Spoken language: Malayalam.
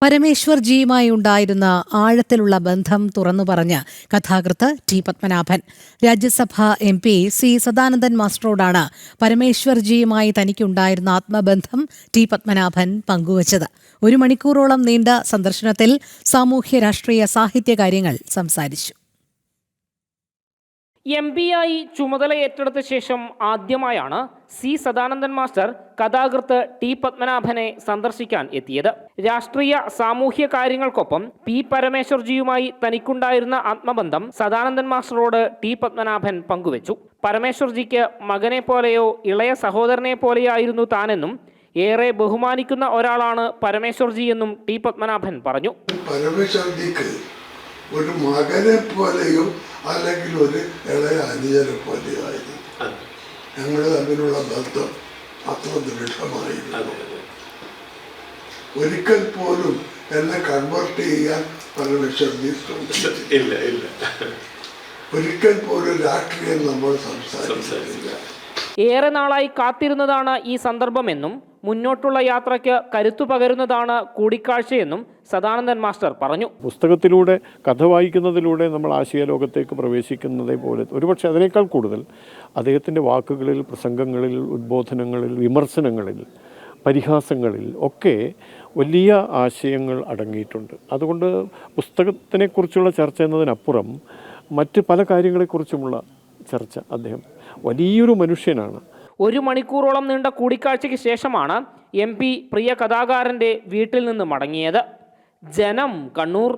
പരമേശ്വർജിയുമായി ഉണ്ടായിരുന്ന ആഴത്തിലുള്ള ബന്ധം തുറന്നു പറഞ്ഞ കഥാകൃത്ത് ടി പത്മനാഭൻ. രാജ്യസഭാ MP സി സദാനന്ദൻ മാസ്റ്ററോടാണ് പരമേശ്വർജിയുമായി തനിക്കുണ്ടായിരുന്ന ആത്മബന്ധം ടി പത്മനാഭൻ പങ്കുവച്ചത്. 1 മണിക്കൂറോളം നീണ്ട സന്ദർശനത്തിൽ സാമൂഹ്യ രാഷ്ട്രീയ സാഹിത്യകാര്യങ്ങൾ സംസാരിച്ചു. MP-ആയി ചുമതല ഏറ്റെടുത്ത ശേഷം ആദ്യമായാണ് സി സദാനന്ദൻ മാസ്റ്റർ കഥാകൃത്ത് ടി പത്മനാഭനെ സന്ദർശിക്കാൻ എത്തിയത്. രാഷ്ട്രീയ സാമൂഹ്യ കാര്യങ്ങൾക്കൊപ്പം പി പരമേശ്വർജിയുമായി തനിക്കുണ്ടായിരുന്ന ആത്മബന്ധം സദാനന്ദൻ മാസ്റ്ററോട് ടി പത്മനാഭൻ പങ്കുവച്ചു. പരമേശ്വർജിക്ക് മകനെ പോലെയോ ഇളയ സഹോദരനെ പോലെയായിരുന്നു താനെന്നും ഏറെ ബഹുമാനിക്കുന്ന ഒരാളാണ് പരമേശ്വർജി എന്നും ടി പത്മനാഭൻ പറഞ്ഞു. പരമേശ്വർജിക്ക് ഒരു മകനെ പോലെയോ അല്ലെങ്കിൽ ഒരു ഇളയ അനുജനെ പോലെയോ ആയിരുന്നു. ഞങ്ങൾ തമ്മിലുള്ള ബന്ധം അത്ര ദൃഢമായിരുന്നു. ഒരിക്കൽ പോലും എന്നെ കൺവേർട്ട് ചെയ്യാൻ പരമേശ്വർജി ശ്രമിച്ചില്ല. ഒരിക്കൽ പോലും രാഷ്ട്രീയം നമ്മൾ സംസാരിച്ചില്ല. ഏറെ നാളായി കാത്തിരുന്നതാണ് ഈ സന്ദർഭമെന്നും മുന്നോട്ടുള്ള യാത്രയ്ക്ക് കരുത്തു പകരുന്നതാണ് കൂടിക്കാഴ്ചയെന്നും സദാനന്ദൻ മാസ്റ്റർ പറഞ്ഞു. പുസ്തകത്തിലൂടെ കഥ വായിക്കുന്നതിലൂടെ നമ്മൾ ആശയലോകത്തേക്ക് പ്രവേശിക്കുന്നതേ പോലെ ഒരുപക്ഷെ അതിനേക്കാൾ കൂടുതൽ അദ്ദേഹത്തിൻ്റെ വാക്കുകളിൽ, പ്രസംഗങ്ങളിൽ, ഉദ്ബോധനങ്ങളിൽ, വിമർശനങ്ങളിൽ, പരിഹാസങ്ങളിൽ ഒക്കെ വലിയ ആശയങ്ങൾ അടങ്ങിയിട്ടുണ്ട്. അതുകൊണ്ട് പുസ്തകത്തിനെക്കുറിച്ചുള്ള ചർച്ച എന്നതിനപ്പുറം മറ്റ് പല കാര്യങ്ങളെക്കുറിച്ചുമുള്ള ചർച്ച, അദ്ദേഹം വലിയൊരു മനുഷ്യനാണ്. 1 മണിക്കൂറോളം നീണ്ട കൂടിക്കാഴ്ചയ്ക്ക് ശേഷമാണ് MP പ്രിയ കഥാകാരൻ്റെ വീട്ടിൽ നിന്ന് മടങ്ങിയത്. ജനം, കണ്ണൂർ.